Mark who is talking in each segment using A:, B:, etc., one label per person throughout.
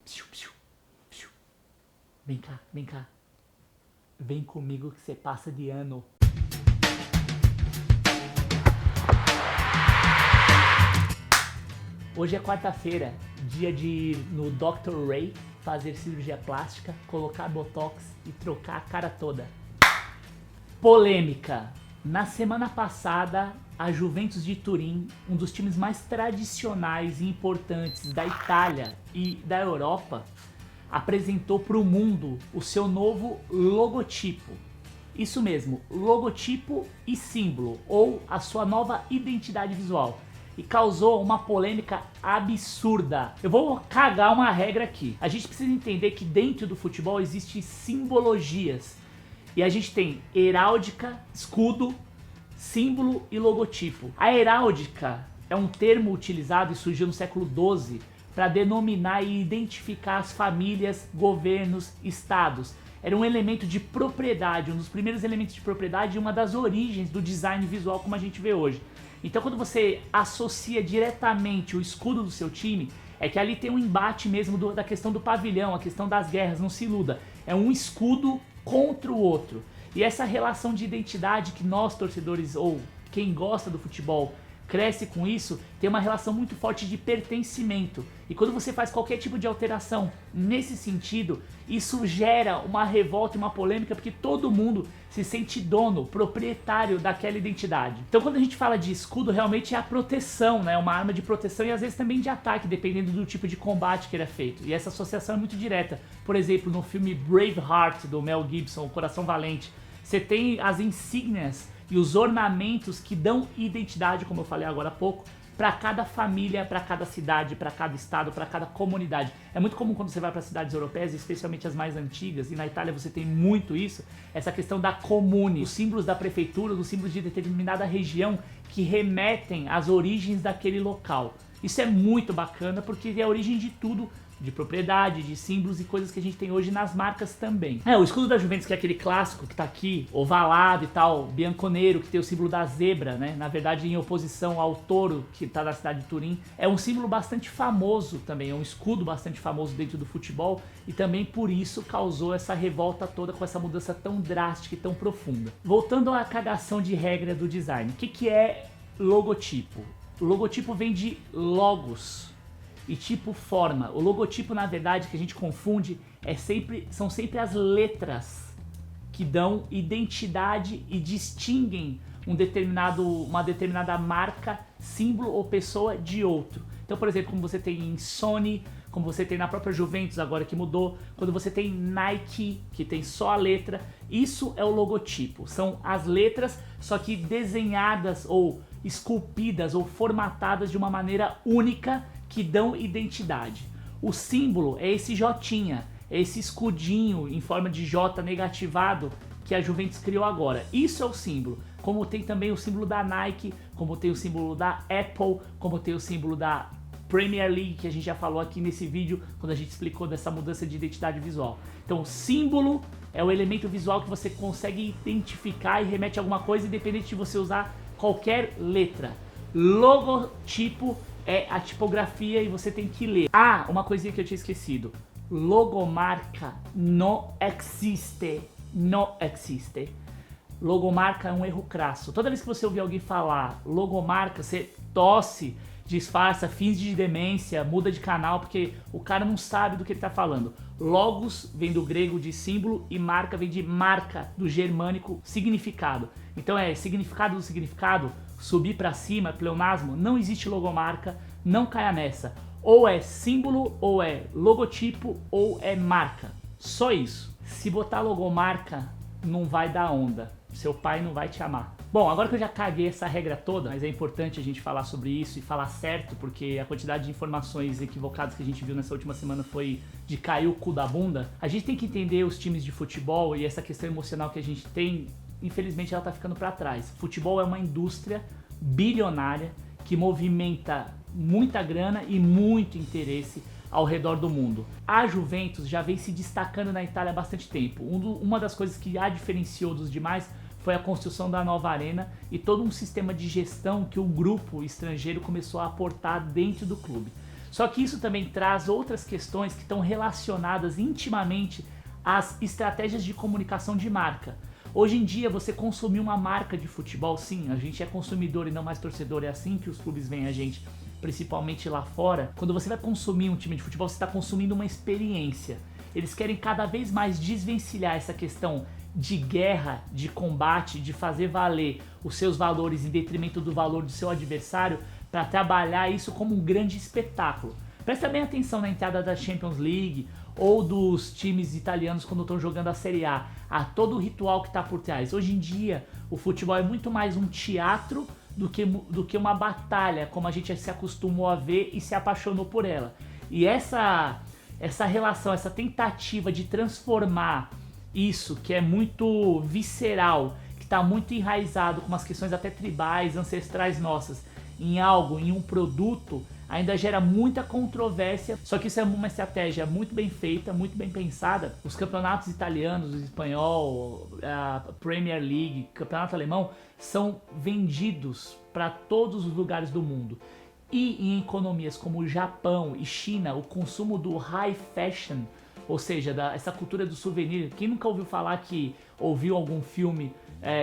A: Psiu, psiu, psiu. Vem cá, vem cá. Vem comigo que você passa de ano. Hoje é quarta-feira, dia de ir no Dr. Ray fazer cirurgia plástica, colocar botox e trocar a cara toda. Polêmica. Na semana passada, a Juventus de Turim, um dos times mais tradicionais e importantes da Itália e da Europa, apresentou para o mundo o seu novo logotipo. Isso mesmo, logotipo e símbolo, ou a sua nova identidade visual. E causou uma polêmica absurda. Eu vou cagar uma regra aqui. A gente precisa entender que dentro do futebol existem simbologias. E a gente tem heráldica, escudo, símbolo e logotipo. A heráldica é um termo utilizado e surgiu no século XII para denominar e identificar as famílias, governos, estados. Era um elemento de propriedade, um dos primeiros elementos de propriedade e uma das origens do design visual como a gente vê hoje. Então quando você associa diretamente o escudo do seu time, é que ali tem um embate mesmo da questão do pavilhão, a questão das guerras, não se iluda. É um escudo contra o outro. E essa relação de identidade que nós torcedores ou quem gosta do futebol cresce com isso, tem uma relação muito forte de pertencimento. E quando você faz qualquer tipo de alteração nesse sentido, isso gera uma revolta e uma polêmica, porque todo mundo se sente dono, proprietário daquela identidade. Então quando a gente fala de escudo, realmente é a proteção, né? Uma arma de proteção e às vezes também de ataque, dependendo do tipo de combate que ele é feito. E essa associação é muito direta. Por exemplo, no filme Braveheart, do Mel Gibson, O Coração Valente, você tem as insígnias e os ornamentos que dão identidade, como eu falei agora há pouco, para cada família, para cada cidade, para cada estado, para cada comunidade. É muito comum quando você vai para cidades europeias, especialmente as mais antigas, e na Itália você tem muito isso, essa questão da comune, os símbolos da prefeitura, os símbolos de determinada região que remetem às origens daquele local. Isso é muito bacana porque é a origem de tudo, de propriedade, de símbolos e coisas que a gente tem hoje nas marcas também. O escudo da Juventus, que é aquele clássico que tá aqui, ovalado e tal, bianconeiro, que tem o símbolo da zebra, né? Na verdade, em oposição ao touro que tá na cidade de Turim, é um símbolo bastante famoso também, é um escudo bastante famoso dentro do futebol e também por isso causou essa revolta toda com essa mudança tão drástica e tão profunda. Voltando à cagação de regra do design, o que é logotipo? O logotipo vem de logos e tipo forma. O logotipo, na verdade, que a gente confunde, são sempre as letras que dão identidade e distinguem uma determinada marca, símbolo ou pessoa de outro. Então, por exemplo, como você tem em Sony, como você tem na própria Juventus agora que mudou, quando você tem Nike, que tem só a letra, isso é o logotipo. São as letras, só que desenhadas ou esculpidas ou formatadas de uma maneira única que dão identidade. O símbolo é esse jotinha, é esse escudinho em forma de J negativado que a Juventus criou agora. Isso é o símbolo. Como tem também o símbolo da Nike, como tem o símbolo da Apple, como tem o símbolo da Premier League, que a gente já falou aqui nesse vídeo, quando a gente explicou dessa mudança de identidade visual. Então, símbolo é o elemento visual que você consegue identificar e remete a alguma coisa, independente de você usar qualquer letra. Logotipo é a tipografia e você tem que ler. Ah, uma coisinha que eu tinha esquecido. Logomarca não existe. Não existe. Logomarca é um erro crasso. Toda vez que você ouvir alguém falar logomarca, você tosse, disfarça, finge de demência, muda de canal, porque o cara não sabe do que ele está falando. Logos vem do grego de símbolo e marca vem de marca, do germânico significado. Então é significado do significado, subir para cima, pleonasmo, não existe logomarca, não caia nessa. Ou é símbolo, ou é logotipo, ou é marca. Só isso. Se botar logomarca, não vai dar onda. Seu pai não vai te amar. Bom, agora que eu já caguei essa regra toda, mas é importante a gente falar sobre isso e falar certo, porque a quantidade de informações equivocadas que a gente viu nessa última semana foi de cair o cu da bunda. A gente tem que entender os times de futebol e essa questão emocional que a gente tem, infelizmente ela tá ficando para trás. Futebol é uma indústria bilionária que movimenta muita grana e muito interesse ao redor do mundo. A Juventus já vem se destacando na Itália há bastante tempo. Uma das coisas que a diferenciou dos demais foi a construção da nova arena e todo um sistema de gestão que o grupo estrangeiro começou a aportar dentro do clube. Só que isso também traz outras questões que estão relacionadas intimamente às estratégias de comunicação de marca. Hoje em dia, você consumir uma marca de futebol, sim, a gente é consumidor e não mais torcedor, é assim que os clubes veem a gente, principalmente lá fora. Quando você vai consumir um time de futebol, você está consumindo uma experiência. Eles querem cada vez mais desvencilhar essa questão de guerra, de combate, de fazer valer os seus valores em detrimento do valor do seu adversário, para trabalhar isso como um grande espetáculo. Presta bem atenção na entrada da Champions League ou dos times italianos quando estão jogando a Série A todo o ritual que está por trás. Hoje em dia, o futebol é muito mais um teatro do que uma batalha, como a gente se acostumou a ver e se apaixonou por ela. E essa relação, essa tentativa de transformar isso, que é muito visceral, que está muito enraizado com umas questões até tribais, ancestrais nossas, em algo, em um produto, ainda gera muita controvérsia. Só que isso é uma estratégia muito bem feita, muito bem pensada. Os campeonatos italianos, o espanhol, a Premier League, campeonato alemão, são vendidos para todos os lugares do mundo. E em economias como o Japão e China, o consumo do high fashion, ou seja, essa cultura do souvenir. Quem nunca ouviu falar que ouviu algum filme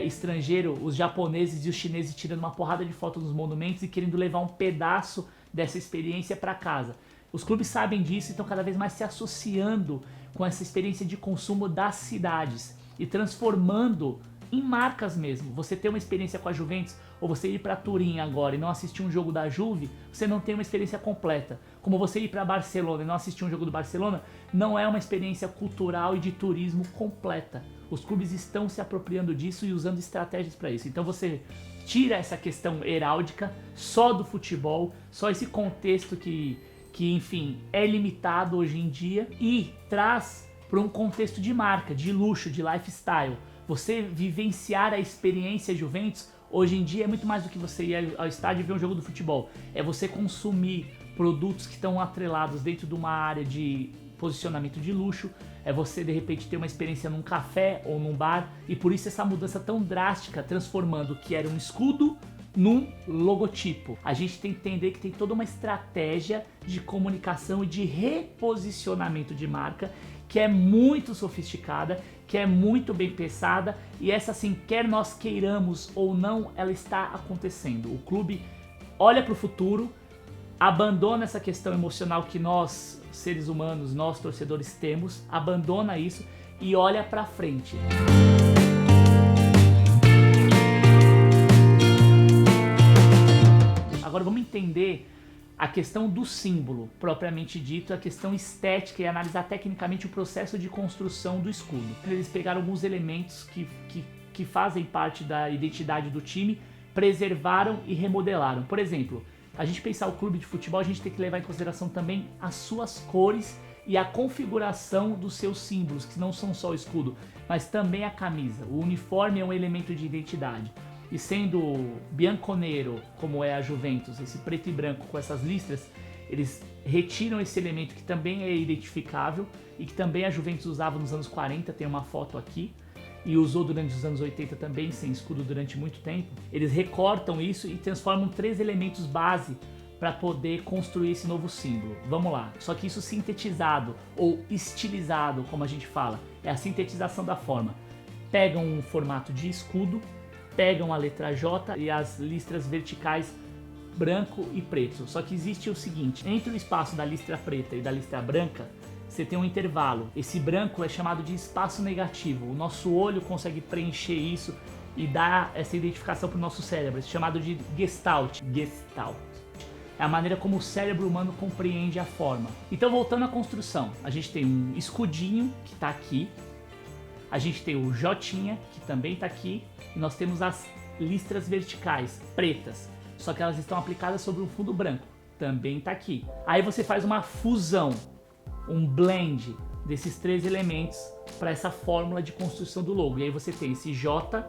A: estrangeiro, os japoneses e os chineses tirando uma porrada de fotos nos monumentos e querendo levar um pedaço dessa experiência para casa? Os clubes sabem disso e estão cada vez mais se associando com essa experiência de consumo das cidades e transformando em marcas mesmo. Você ter uma experiência com a Juventus, ou você ir para Turim agora e não assistir um jogo da Juve, você não tem uma experiência completa. Como você ir para Barcelona e não assistir um jogo do Barcelona, não é uma experiência cultural e de turismo completa. Os clubes estão se apropriando disso e usando estratégias para isso. Então você tira essa questão heráldica só do futebol, só esse contexto que enfim, é limitado hoje em dia, e traz para um contexto de marca, de luxo, de lifestyle. Você vivenciar a experiência Juventus hoje em dia é muito mais do que você ir ao estádio e ver um jogo do futebol. É você consumir produtos que estão atrelados dentro de uma área de posicionamento de luxo. É você de repente ter uma experiência num café ou num bar. E por isso essa mudança tão drástica, transformando o que era um escudo num logotipo. A gente tem que entender que tem toda uma estratégia de comunicação e de reposicionamento de marca que é muito sofisticada, que é muito bem pensada, e essa, assim, quer nós queiramos ou não, ela está acontecendo. O clube olha para o futuro, abandona essa questão emocional que nós, seres humanos, nós torcedores temos, abandona isso e olha para frente. Agora vamos entender a questão do símbolo, propriamente dito, a questão estética, e analisar tecnicamente o processo de construção do escudo. Eles pegaram alguns elementos que fazem parte da identidade do time, preservaram e remodelaram. Por exemplo, a gente pensar o clube de futebol, a gente tem que levar em consideração também as suas cores e a configuração dos seus símbolos, que não são só o escudo, mas também a camisa. O uniforme é um elemento de identidade. E sendo bianconero, como é a Juventus, esse preto e branco com essas listras, eles retiram esse elemento que também é identificável e que também a Juventus usava nos anos 40, tem uma foto aqui, e usou durante os anos 80 também, sem escudo durante muito tempo. Eles recortam isso e transformam 3 elementos base para poder construir esse novo símbolo. Vamos lá, só que isso sintetizado ou estilizado, como a gente fala, é a sintetização da forma. Pegam um formato de escudo, pegam a letra J e as listras verticais branco e preto. Só que existe o seguinte, entre o espaço da listra preta e da listra branca, você tem um intervalo. Esse branco é chamado de espaço negativo. O nosso olho consegue preencher isso e dar essa identificação para o nosso cérebro. É chamado de Gestalt. Gestalt. É a maneira como o cérebro humano compreende a forma. Então, voltando à construção, a gente tem um escudinho que está aqui, a gente tem o Jotinha, que também está aqui, e nós temos as listras verticais, pretas, só que elas estão aplicadas sobre um fundo branco, também está aqui. Aí você faz uma fusão, um blend desses 3 elementos para essa fórmula de construção do logo. E aí você tem esse J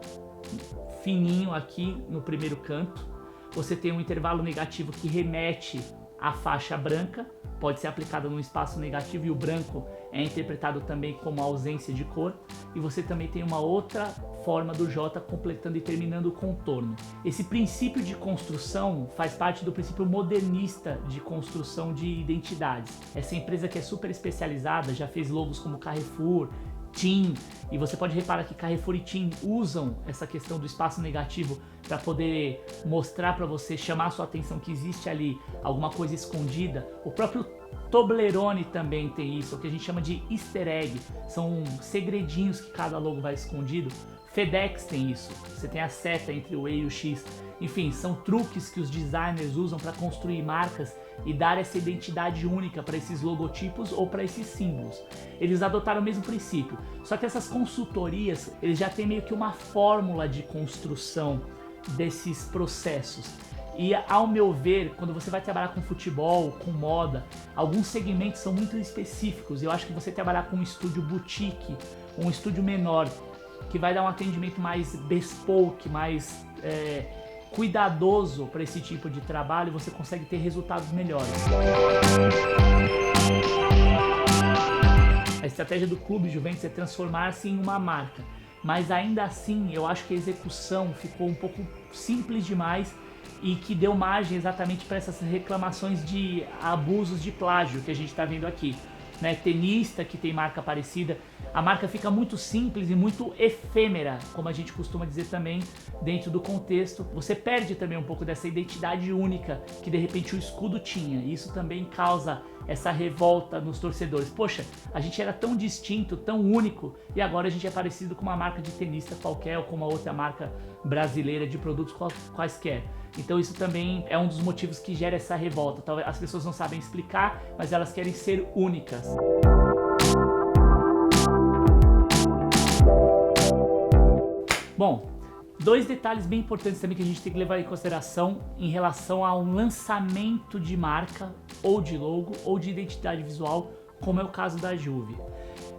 A: fininho aqui no primeiro canto, você tem um intervalo negativo que remete a faixa branca, pode ser aplicada num espaço negativo e o branco é interpretado também como ausência de cor. E você também tem uma outra forma do J completando e terminando o contorno. Esse princípio de construção faz parte do princípio modernista de construção de identidades. Essa empresa que é super especializada, já fez logos como Carrefour, TIM, e você pode reparar que Carrefour e TIM usam essa questão do espaço negativo para poder mostrar para você, chamar a sua atenção que existe ali alguma coisa escondida. O próprio Toblerone também tem isso, o que a gente chama de easter egg, são segredinhos que cada logo vai escondido. FedEx tem isso, você tem a seta entre o E e o X, enfim, são truques que os designers usam para construir marcas e dar essa identidade única para esses logotipos ou para esses símbolos. Eles adotaram o mesmo princípio, só que essas consultorias, eles já têm meio que uma fórmula de construção desses processos. E ao meu ver, quando você vai trabalhar com futebol, com moda, alguns segmentos são muito específicos. Eu acho que você trabalhar com um estúdio boutique, um estúdio menor, que vai dar um atendimento mais bespoke, mais cuidadoso para esse tipo de trabalho, você consegue ter resultados melhores. A estratégia do Clube Juventus é transformar-se em uma marca, mas ainda assim eu acho que a execução ficou um pouco simples demais e que deu margem exatamente para essas reclamações de abusos de plágio que a gente está vendo aqui. Né, tenista que tem marca parecida, a marca fica muito simples e muito efêmera, como a gente costuma dizer também dentro do contexto. Você perde também um pouco dessa identidade única que de repente o escudo tinha, e isso também causa essa revolta nos torcedores. Poxa, a gente era tão distinto, tão único, e agora a gente é parecido com uma marca de tenista qualquer ou com uma outra marca brasileira de produtos quaisquer. Então isso também é um dos motivos que gera essa revolta. Talvez as pessoas não sabem explicar, mas elas querem ser únicas. Bom, dois detalhes bem importantes também que a gente tem que levar em consideração em relação a um lançamento de marca, ou de logo, ou de identidade visual, como é o caso da Juve.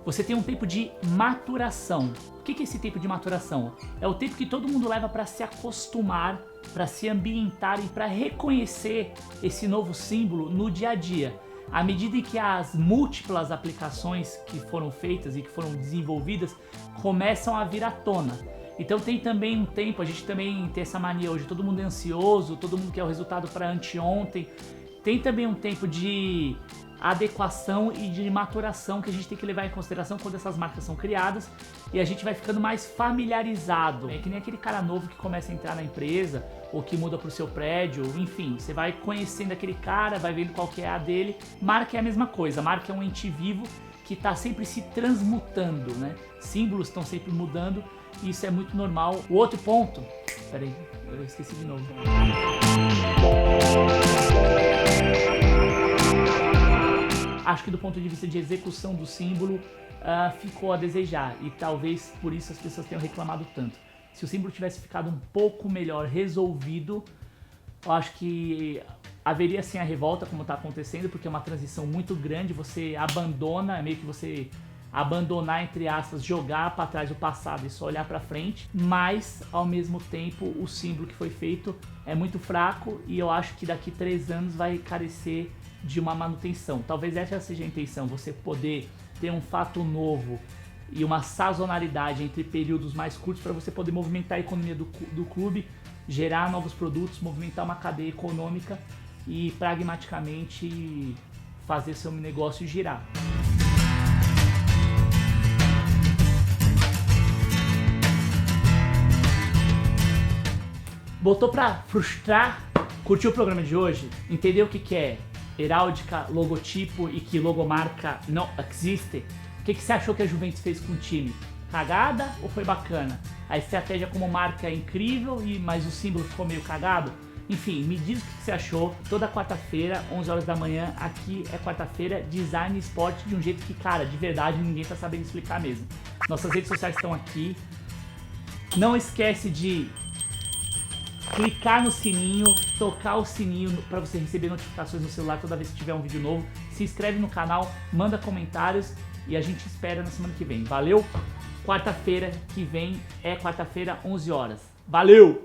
A: Você tem um tempo de maturação. O que é esse tempo de maturação? É o tempo que todo mundo leva para se acostumar, para se ambientar e para reconhecer esse novo símbolo no dia a dia. À medida em que as múltiplas aplicações que foram feitas e que foram desenvolvidas começam a vir à tona. Então tem também um tempo, a gente também tem essa mania hoje, todo mundo é ansioso, todo mundo quer o resultado para anteontem. Tem também um tempo de adequação e de maturação que a gente tem que levar em consideração quando essas marcas são criadas e a gente vai ficando mais familiarizado. É que nem aquele cara novo que começa a entrar na empresa ou que muda para o seu prédio, enfim, você vai conhecendo aquele cara, vai vendo qual que é a dele. Marca é a mesma coisa, marca é um ente vivo que está sempre se transmutando, né? Símbolos estão sempre mudando e isso é muito normal. O outro ponto, peraí, eu esqueci de novo. Acho que do ponto de vista de execução do símbolo ficou a desejar e talvez por isso as pessoas tenham reclamado tanto. Se o símbolo tivesse ficado um pouco melhor resolvido, eu acho que haveria sim a revolta como está acontecendo, porque é uma transição muito grande, você abandona, é meio que você abandonar, entre aspas, jogar para trás o passado e só olhar para frente, mas ao mesmo tempo o símbolo que foi feito é muito fraco e eu acho que daqui 3 anos vai carecer de uma manutenção. Talvez essa seja a intenção, você poder ter um fato novo e uma sazonalidade entre períodos mais curtos para você poder movimentar a economia do clube, gerar novos produtos, movimentar uma cadeia econômica e pragmaticamente fazer seu negócio girar. Botou pra frustrar? Curtiu o programa de hoje? Entendeu o que é heráldica, logotipo e que logomarca não existe? O que você achou que a Juventus fez com o time? Cagada ou foi bacana? A estratégia como marca é incrível, mas o símbolo ficou meio cagado? Enfim, me diz o que você achou. Toda quarta-feira, 11 horas da manhã, aqui é quarta-feira, design e esporte de um jeito que, cara, de verdade ninguém tá sabendo explicar mesmo. Nossas redes sociais estão aqui. Não esquece de clicar no sininho, tocar o sininho para você receber notificações no celular toda vez que tiver um vídeo novo. Se inscreve no canal, manda comentários e a gente espera na semana que vem. Valeu? Quarta-feira que vem é quarta-feira, 11 horas. Valeu!